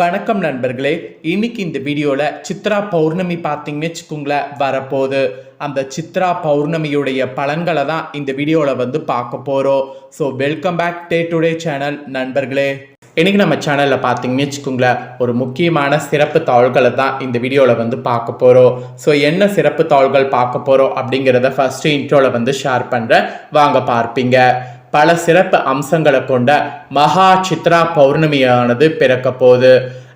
வணக்கம் நண்பர்களே. இன்னைக்கு இந்த வீடியோவில் சித்ரா பௌர்ணமி பார்த்தீங்கன்னு வச்சுக்கோங்களேன் வரப்போகுது. அந்த சித்ரா பௌர்ணமியுடைய பலன்களை தான் இந்த வீடியோவில் பார்க்க போகிறோம். So welcome back to the channel நண்பர்களே. இன்றைக்கி நம்ம சேனலில் பார்த்தீங்கன்னு வச்சுக்கோங்களேன் ஒரு முக்கியமான சிறப்பு தாள்களை தான் இந்த வீடியோவில் பார்க்க போகிறோம். ஸோ என்ன சிறப்பு தாள்கள் பார்க்க போகிறோம் அப்படிங்கிறத ஃபஸ்ட்டு இன்ட்ரோவில் ஷேர் பண்ணுறேன், வாங்க பார்ப்பீங்க. பல சிறப்பு அம்சங்களை கொண்ட மகா சித்ரா பௌர்ணமியானது பிறக்க போகுது.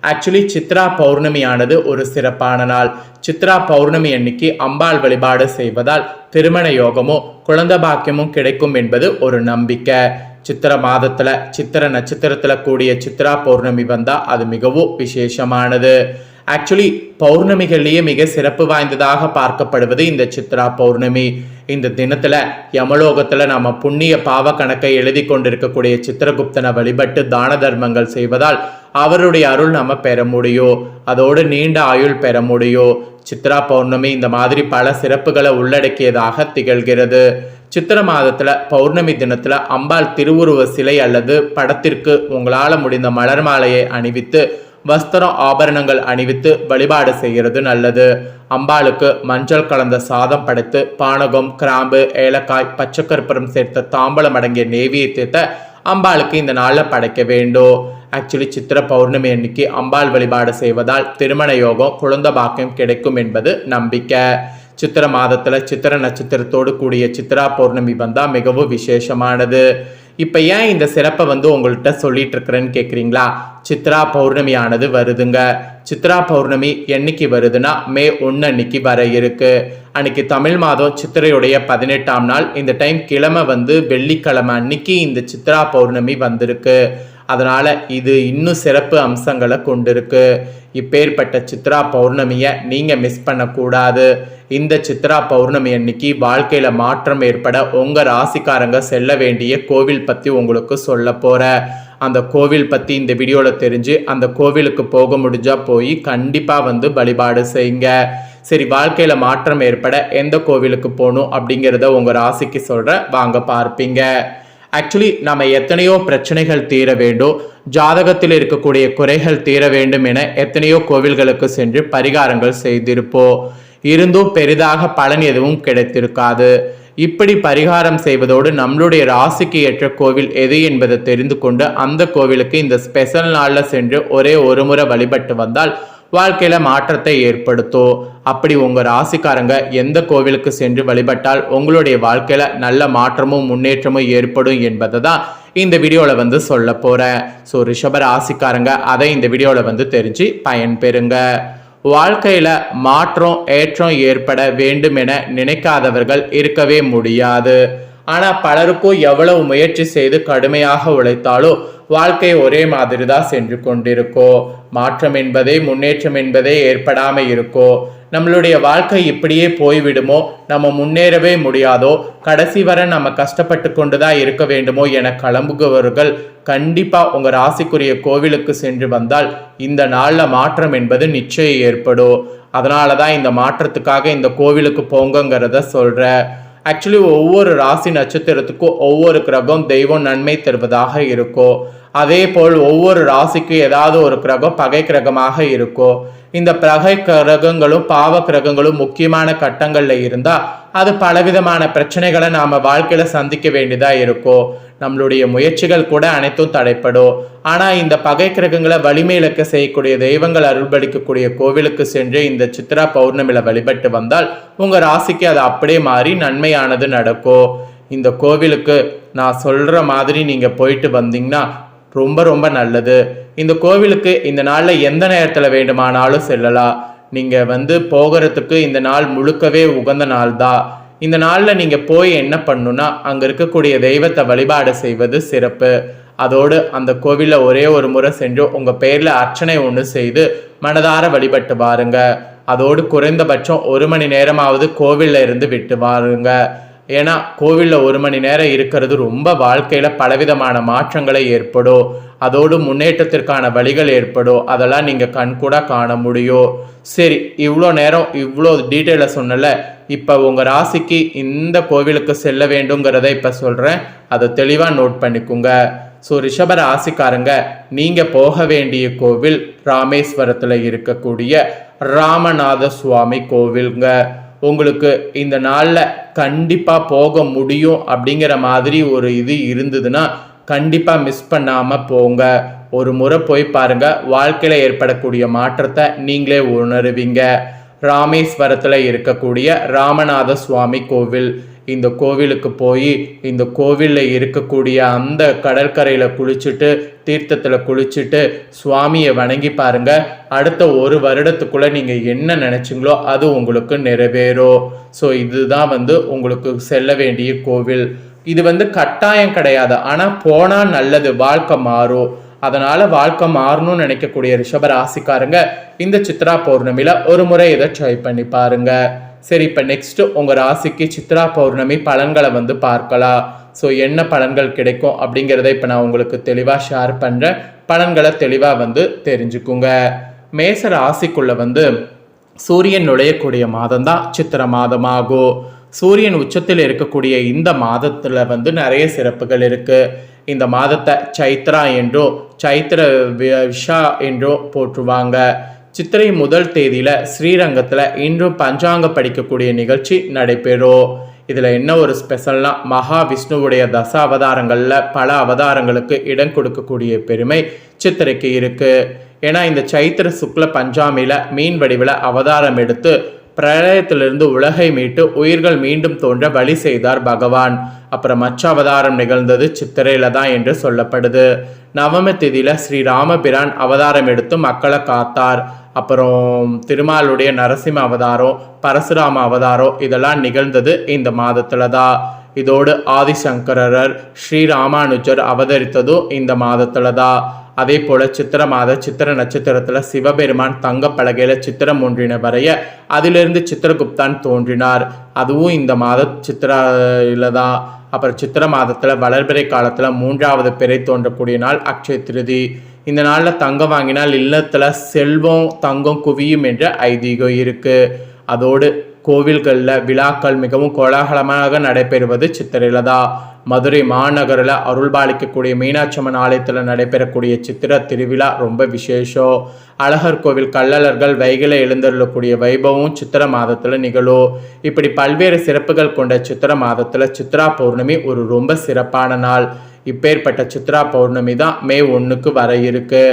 ஆக்சுவலி சித்ரா பௌர்ணமியானது ஒரு சிறப்பான நாள். சித்ரா பௌர்ணமி அன்னைக்கு அம்பாள் வழிபாடு செய்வதால் திருமண யோகமும் குழந்தை பாக்கியமும் கிடைக்கும் என்பது ஒரு நம்பிக்கை. சித்திர மாதத்துல சித்திர நட்சத்திரத்துல கூடிய சித்ரா பௌர்ணமி வந்தா அது மிகவும் விசேஷமானது. ஆக்சுவலி பௌர்ணமிகள்லேயே மிக சிறப்பு வாய்ந்ததாக பார்க்கப்படுவது இந்த சித்ரா பௌர்ணமி. இந்த தினத்துல யமலோகத்துல நம்ம புண்ணிய பாவ கணக்கை எழுதி கொண்டிருக்கக்கூடிய சித்திரகுப்தனை வழிபட்டு தான தர்மங்கள் செய்வதால் அவருடைய அருள் நம்ம பெற முடியும், அதோடு நீண்ட ஆயுள் பெற முடியும். சித்ரா பௌர்ணமி இந்த மாதிரி பல சிறப்புகளை உள்ளடக்கியதாக திகழ்கிறது. சித்திர மாதத்துல பௌர்ணமி தினத்துல அம்பாள் திருவுருவ சிலை அல்லது படத்திற்கு உங்களால முடிந்த மலர் மாலையை அணிவித்து வஸ்திரம் ஆபரணங்கள் அணிவித்து வழிபாடு செய்கிறது நல்லது. அம்பாளுக்கு மஞ்சள் கலந்த சாதம் படைத்து பானகம், கிராம்பு, ஏலக்காய், பச்சைக்கற்பூரம் சேர்த்த தாம்பலம் அடங்கிய நெய்வேத்தியத்தை அம்பாளுக்கு இந்த நாளில் படைக்க வேண்டும். ஆக்சுவலி சித்திர பௌர்ணமி அன்னைக்கு அம்பாள் வழிபாடு செய்வதால் திருமண யோகம் குழந்தை பாக்கியம் கிடைக்கும் என்பது நம்பிக்கை. சித்திர மாதத்துல சித்திர நட்சத்திரத்தோடு கூடிய சித்ரா பௌர்ணமி வந்தா மிகவும் விசேஷமானது. இப்போ ஏன் இந்த சிறப்பை உங்கள்கிட்ட சொல்லிட்டு இருக்கிறேன்னு கேட்குறீங்களா? சித்ரா பௌர்ணமியானது வருதுங்க. சித்ரா பௌர்ணமி என்னைக்கு வருதுன்னா மே 1 அன்னைக்கு வர இருக்கு. அன்னைக்கு தமிழ் மாதம் சித்திரையுடைய 18ஆம் நாள். இந்த டைம் கிழமை வெள்ளிக்கிழமை அன்னைக்கு இந்த சித்ரா பௌர்ணமி வந்திருக்கு. அதனால இது இன்னும் சிறப்பு அம்சங்களை கொண்டிருக்கு. இப்பேற்பட்ட சித்ரா பௌர்ணமியை நீங்க மிஸ் பண்ணக்கூடாது. இந்த சித்ரா பௌர்ணமி அன்னைக்கு வாழ்க்கையில மாற்றம் ஏற்பட உங்க ராசிக்காரங்க செல்ல வேண்டிய கோவில் பத்தி உங்களுக்கு சொல்ல போற. அந்த கோவில் பத்தி இந்த வீடியோல தெரிஞ்சு அந்த கோவிலுக்கு போக முடிஞ்சா போய் கண்டிப்பா வழிபாடு செய்யுங்க. சரி, வாழ்க்கையில மாற்றம் ஏற்பட எந்த கோவிலுக்கு போகணும் அப்படிங்கிறத உங்க ராசிக்கு சொல்ற, வாங்க பார்ப்பீங்க. ஆக்சுவலி நம்ம எத்தனையோ பிரச்சனைகள் தீர வேண்டும், ஜாதகத்தில் இருக்கக்கூடிய குறைகள் தீர வேண்டும் என எத்தனையோ கோவில்களுக்கு சென்று பரிகாரங்கள் செய்திருப்போம். இருந்தும் பெரிதாக பலன் எதுவும் கிடைத்திருக்காது. இப்படி பரிகாரம் செய்வதோடு நம்மளுடைய ராசிக்கு ஏற்ற கோவில் எது என்பதை தெரிந்து கொண்டு அந்த கோவிலுக்கு இந்த ஸ்பெஷல் நாளில் சென்று ஒரே ஒரு முறை வழிபட்டு வந்தால் வாழ்க்கையில மாற்றத்தை ஏற்படுத்தும். அப்படி உங்க ராசிக்காரங்க எந்த கோவிலுக்கு சென்று வழிபட்டால் உங்களுடைய வாழ்க்கையில நல்ல மாற்றமும் முன்னேற்றமும் ஏற்படும் என்பதை தான் இந்த வீடியோல சொல்ல போறேன். ஸோ ரிஷப ராசிக்காரங்க அதை இந்த வீடியோல தெரிஞ்சு பயன்பெறுங்க. வாழ்க்கையில மாற்றம் ஏற்றம் ஏற்பட வேண்டும் என நினைக்காதவர்கள் இருக்கவே முடியாது. ஆனா பலருக்கும் எவ்வளவு முயற்சி செய்து கடுமையாக உழைத்தாலும் வாழ்க்கை ஒரே மாதிரி தான் சென்று கொண்டிருக்கோ. மாற்றம் என்பதே முன்னேற்றம் என்பதே ஏற்படாம இருக்கோ. நம்மளுடைய வாழ்க்கை இப்படியே போய்விடுமோ, நம்ம முன்னேறவே முடியாதோ, கடைசி வரை நம்ம கஷ்டப்பட்டு கொண்டுதான் இருக்க வேண்டுமோ என கிளம்புபவர்கள் கண்டிப்பா உங்க ராசிக்குரிய கோவிலுக்கு சென்று வந்தால் இந்த நாள்ல மாற்றம் என்பது நிச்சயம் ஏற்படும். அதனாலதான் இந்த மாற்றத்துக்காக இந்த கோவிலுக்கு போங்கங்கிறத சொல்ற. ஆக்சுவலி ஒவ்வொரு ராசி நட்சத்திரத்துக்கும் ஒவ்வொரு கிரகம் தெய்வம் நன்மை தருவதாக இருக்கும். அதே போல் ஒவ்வொரு ராசிக்கும் ஏதாவது ஒரு கிரகம் பகை கிரகமாக இருக்கும். இந்த பகை கிரகங்களும் பாவ கிரகங்களும் முக்கியமான கட்டங்கள்ல இருந்தா அது பலவிதமான பிரச்சனைகளை நாம வாழ்க்கையில சந்திக்க வேண்டியதா இருக்கும். நம்மளுடைய முயற்சிகள் கூட அனைத்தும் தடைப்படும். ஆனா இந்த பகை கிரகங்களை வலிமையிலக்க செய்யக்கூடிய தெய்வங்கள் அருள்பளிக்கக்கூடிய கோவிலுக்கு சென்று இந்த சித்ரா பௌர்ணமியில வழிபட்டு வந்தால் உங்க ராசிக்கு அது அப்படியே மாறி நன்மையானது நடக்கும். இந்த கோவிலுக்கு நான் சொல்ற மாதிரி நீங்க போயிட்டு வந்தீங்கன்னா ரொம்ப ரொம்ப நல்லது. இந்த கோவிலுக்கு இந்த நாள்ல எந்த நேரத்துல வேண்டுமானாலும் செல்லலாம். நீங்க போகிறதுக்கு இந்த நாள் முழுக்கவே உகந்த நாள் தான். இந்த நாள்ல நீங்க போய் என்ன பண்ணுன்னா அங்க இருக்கக்கூடிய தெய்வத்தை வழிபாடு செய்வது சிறப்பு. அதோடு அந்த கோவில்ல ஒரே ஒரு முறை சென்று உங்க பேர்ல அர்ச்சனை ஒன்று செய்து மனதார வழிபட்டு வாருங்க. அதோடு குறைந்தபட்சம் 1 மணி நேரமாவது கோவில்ல இருந்து விட்டு வாருங்க. ஏன்னா கோவிலில் 1 மணி நேரம் இருக்கிறது ரொம்ப வாழ்க்கையில் பலவிதமான மாற்றங்களை ஏற்படும். அதோடு முன்னேற்றத்திற்கான வழிகள் ஏற்படும். அதெல்லாம் நீங்கள் கண்கூட காண முடியும். சரி, இவ்வளோ நேரம் இவ்வளோ டீட்டெயிலாக சொன்னல, இப்போ உங்கள் ராசிக்கு இந்த கோவிலுக்கு செல்ல வேண்டுங்கிறத இப்போ சொல்கிறேன். அதை தெளிவாக நோட் பண்ணிக்கோங்க. ஸோ ரிஷப ராசிக்காரங்க நீங்கள் போக வேண்டிய கோவில் ராமேஸ்வரத்தில் இருக்கக்கூடிய ராமநாத சுவாமி கோவிலுங்க. உங்களுக்கு இந்த நாளில் கண்டிப்பாக போக முடியும் அப்படிங்கிற மாதிரி ஒரு இது இருந்ததுன்னா கண்டிப்பாக மிஸ் பண்ணாமல் போங்க. ஒரு முறை போய் பாருங்க, வாழ்க்கையில் ஏற்படக்கூடிய மாற்றத்தை நீங்களே உணருவீங்க. ராமேஸ்வரத்தில் இருக்கக்கூடிய ராமநாத சுவாமி கோவில், இந்த கோவிலுக்கு போய் இந்த கோவிலில் இருக்கக்கூடிய அந்த கடற்கரையில் குளிச்சுட்டு தீர்த்தத்தில் குளிச்சுட்டு சுவாமியை வணங்கி பாருங்க. அடுத்த ஒரு வருடத்துக்குள்ளே நீங்கள் என்ன நினச்சிங்களோ அது உங்களுக்கு நிறைவேறும். ஸோ இதுதான் உங்களுக்கு செல்ல வேண்டிய கோவில். இது கட்டாயம் கிடையாது, ஆனால் போனால் நல்லது, வாழ்க்கை மாறும். அதனால் வாழ்க்கை மாறணும்னு நினைக்கக்கூடிய ரிஷப ராசிக்காரங்க இந்த சித்ரா பௌர்ணமியில் ஒரு முறை இதை ட்ரை பண்ணி பாருங்க. சரி, இப்போ நெக்ஸ்ட் உங்கள் ராசிக்கு சித்ரா பௌர்ணமி பலன்களை பார்க்கலாம். ஸோ என்ன பலன்கள் கிடைக்கும் அப்படிங்கிறத இப்போ நான் உங்களுக்கு தெளிவாக ஷேர் பண்ணுறேன். பலன்களை தெளிவாக தெரிஞ்சுக்குங்க. மேச ராசிக்குள்ளே சூரியன் நுழையக்கூடிய மாதம் தான் சித்திர மாதமாகும். சூரியன் உச்சத்தில் இருக்கக்கூடிய இந்த மாதத்தில் நிறைய சிறப்புகள் இருக்குது. இந்த மாதத்தை சைத்ரா என்றோ சைத்திர விஷா என்றோ போற்றுவாங்க. சித்திரை முதல் தேதியில் ஸ்ரீரங்கத்தில் இன்றும் பஞ்சாங்க படிக்கக்கூடிய நிகழ்ச்சி நடைபெறும். இதில் என்ன ஒரு ஸ்பெஷல்னா, மகாவிஷ்ணுவுடைய தச அவதாரங்களில் பல அவதாரங்களுக்கு இடம் கொடுக்கக்கூடிய பெருமை சித்திரைக்கு இருக்குது. ஏன்னா இந்த சைத்திர சுக்ல பஞ்சாமியில் மீன் வடிவில் அவதாரம் எடுத்து பிரளயத்திலிருந்து உலகை மீட்டு உயிர்கள் மீண்டும் தோன்ற வழி செய்தார் பகவான். அப்புறம் மற்ற அவதாரம் நிகழ்ந்தது சித்திரையில தான் என்று சொல்லப்படுது. நவம தேதியில ஸ்ரீராமபிரான் அவதாரம் எடுத்து மக்களை காத்தார். அப்புறம் திருமாலுடைய நரசிம்ம அவதாரம், பரசுராம அவதாரம் இதெல்லாம் நிகழ்ந்தது இந்த மாதத்துல தான். இதோடு ஆதிசங்கரர் ஸ்ரீராமானுஜர் அவதரித்ததும் இந்த மாதத்துல தான். அதே போல சித்திர மாத சித்திர நட்சத்திரத்துல சிவபெருமான் தங்க பலகையில சித்திரம் ஒன்றின வரைய அதிலிருந்து சித்திரகுப்தான் தோன்றினார். அதுவும் இந்த மாத சித்திரையில தான். அப்புறம் சித்திர மாதத்துல வளர்பிறை காலத்துல 3வது பிறை தோன்றக்கூடிய நாள் அக்ஷய திருதி. இந்த நாள்ல தங்கம் வாங்கினால் இல்லத்துல செல்வம் தங்கம் குவியும் என்ற ஐதீகம் இருக்கு. அதோடு கோவில்களில் விழாக்கள் மிகவும் கோலாகலமாக நடைபெறுவது சித்திரையில தான். மதுரை மாநகரில் அருள்பாலிக்கக்கூடிய மீனாட்சியம்மன் ஆலயத்தில் நடைபெறக்கூடிய சித்திர திருவிழா ரொம்ப விசேஷம். அழகர் கோவில் கள்ளழகர்கள் வைகையில் எழுந்தருளக்கூடிய வைபவம் சித்திர மாதத்தில் நிகழும். இப்படி பல்வேறு சிறப்புகள் கொண்ட சித்திர மாதத்தில் சித்ரா பௌர்ணமி ஒரு ரொம்ப சிறப்பான நாள். இப்பேற்பட்ட சித்ரா பௌர்ணமி தான் மே 1க்கு வர இருக்கு.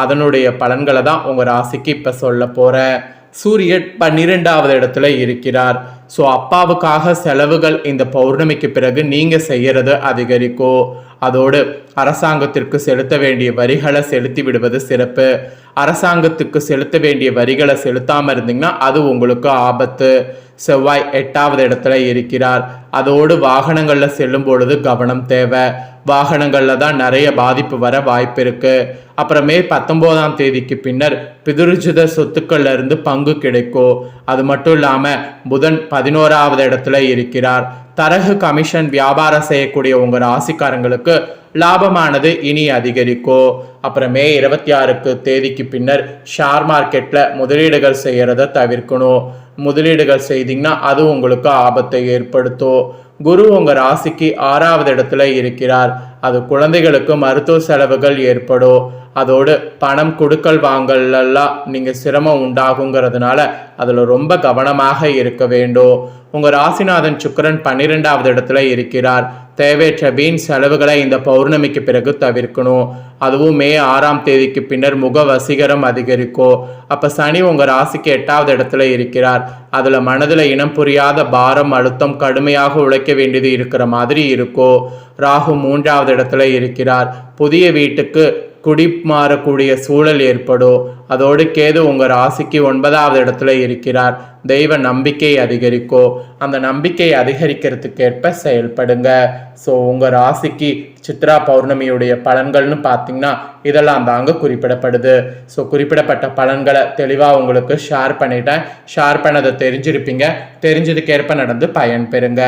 அதனுடைய பலன்களை தான் உங்கள் ராசிக்கு இப்போ சொல்ல போகிறேன். சூரியன் 12வது இடத்துல இருக்கிறார். ஸோ அப்பாவுக்காக செலவுகள் இந்த பௌர்ணமிக்கு பிறகு நீங்கள் செய்கிறது அதிகரிக்கும். அதோடு அரசாங்கத்திற்கு செலுத்த வேண்டிய வரிகளை செலுத்தி விடுவது சிறப்பு. அரசாங்கத்துக்கு செலுத்த வேண்டிய வரிகளை செலுத்தாமல் இருந்தீங்கன்னா அது உங்களுக்கு ஆபத்து. செவ்வாய் 8வது இடத்துல இருக்கிறார். அதோடு வாகனங்களில் செல்லும் பொழுது கவனம் தேவை. வாகனங்களில் தான் நிறைய பாதிப்பு வர வாய்ப்பு இருக்கு. அப்புறம் மே 19ஆம் தேதிக்கு பின்னர் பிதுருஜித சொத்துக்கள்ல இருந்து பங்கு கிடைக்கும். அது மட்டும் இல்லாமல் புதன் 11வது இடத்துல இருக்கிறார். தரகு கமிஷன் வியாபாரம் செய்யக்கூடிய உங்கள் ராசிக்காரங்களுக்கு லாபமானது இனி அதிகரிக்கும். அப்புறம் மே 26க்கு தேதிக்கு பின்னர் ஷேர் மார்க்கெட்டில் முதலீடுகள் செய்கிறத தவிர்க்கணும். முதலீடுகள் செய்தீங்கன்னா அது உங்களுக்கு ஆபத்தை ஏற்படுத்தும். குரு உங்கள் ராசிக்கு 6வது இடத்துல இருக்கிறார். அது குழந்தைகளுக்கு மருத்துவ செலவுகள் ஏற்படும். அதோடு பணம் கொடுக்கல் வாங்கலாம் நீங்கள் சிரமம் உண்டாகுங்கிறதுனால அதில் ரொம்ப கவனமாக இருக்க வேண்டும். உங்கள் ராசிநாதன் சுக்கிரன் 12வது இடத்துல இருக்கிறார். தேவையற்ற வீண் செலவுகளை இந்த பௌர்ணமிக்கு பிறகு தவிர்க்கணும். அதுவும் மே 6ஆம் தேதிக்கு பின்னர் முக வசீகரம் அதிகரிக்கும். அப்போ சனி உங்கள் ராசிக்கு 8வது இடத்துல இருக்கிறார். அதில் மனதில் இனம் புரியாத பாரம் அழுத்தம் கடுமையாக உழைக்க வேண்டியது இருக்கிற மாதிரி இருக்கும். ராகு 3வது இடத்துல இருக்கிறார். புதிய வீட்டுக்கு குடி மாறக்கூடிய சூழல் ஏற்படும். அதோடு கேது உங்கள் ராசிக்கு 9வது இடத்துல இருக்கிறார். தெய்வ நம்பிக்கை அதிகரிக்கும். அந்த நம்பிக்கை அதிகரிக்கிறதுக்கேற்ப செயல்படுங்க. ஸோ உங்கள் ராசிக்கு சித்ரா பௌர்ணமியுடைய பலன்கள்னு பார்த்தீங்கன்னா இதெல்லாம் தாங்க குறிப்பிடப்படுது. ஸோ குறிப்பிடப்பட்ட பலன்களை தெளிவாக உங்களுக்கு ஷேர் பண்ணிட்டேன். ஷேர் பண்ணதை தெரிஞ்சிருப்பீங்க. தெரிஞ்சதுக்கேற்ப நடந்து பயன் பெறுங்க.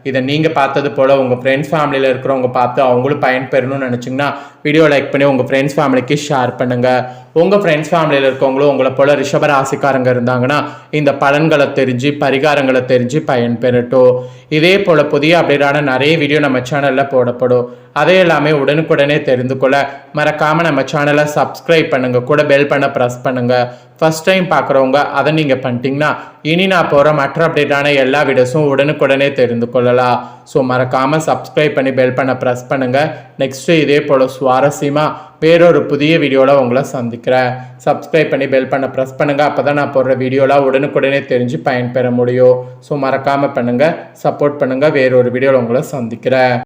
இதை நீங்கள் பார்த்தது போல் உங்கள் ஃப்ரெண்ட்ஸ் ஃபேமிலியில் இருக்கிறவங்க பார்த்து அவங்களும் பயன் பெறணும்னு நினச்சிங்கன்னா வீடியோ லைக் பண்ணி உங்கள் ஃப்ரெண்ட்ஸ் ஃபேமிலிக்கு ஷேர் பண்ணுங்கள். உங்கள் ஃப்ரெண்ட்ஸ் ஃபேமிலியில் இருக்கவங்களும் உங்களை போல் ரிஷப ராசிக்காரங்க இருந்தாங்கன்னா இந்த பலன்களை தெரிஞ்சு பரிகாரங்களை தெரிஞ்சு பயன் பெறட்டும். இதே போல் புதிய அப்டேட்டான நிறைய வீடியோ நம்ம சேனலில் போடப்படும். அதை எல்லாமே உடனுக்குடனே தெரிந்து கொள்ள மறக்காமல் நம்ம சேனலை சப்ஸ்கிரைப் பண்ணுங்கள், கூட பெல் பண்ண ப்ரெஸ் பண்ணுங்கள். ஃபர்ஸ்ட் டைம் பார்க்குறவங்க அதை நீங்கள் பண்ணிட்டீங்கன்னா இனி நான் போகிற மற்ற அப்டேட்டான எல்லா வீடியோஸும் உடனுக்குடனே தெரிந்து கொள்ளலாம். ஸோ மறக்காமல் சப்ஸ்கிரைப் பண்ணி பெல் பண்ண ப்ரெஸ் பண்ணுங்கள். நெக்ஸ்ட்டு இதே போல் சுவாரஸ்யமாக வேறொரு புதிய வீடியோவில் உங்களை சந்திக்கிறேன். சப்ஸ்கிரைப் பண்ணி பெல் பண்ண ப்ரெஸ் பண்ணுங்கள். அப்போ தான் நான் போடுற வீடியோலாம் உடனுக்குடனே தெரிஞ்சு பயன்பெற முடியும். ஸோ மறக்காமல் பண்ணுங்கள், சப்போர்ட் பண்ணுங்கள். வேறொரு வீடியோவில் உங்களை சந்திக்கிறேன்.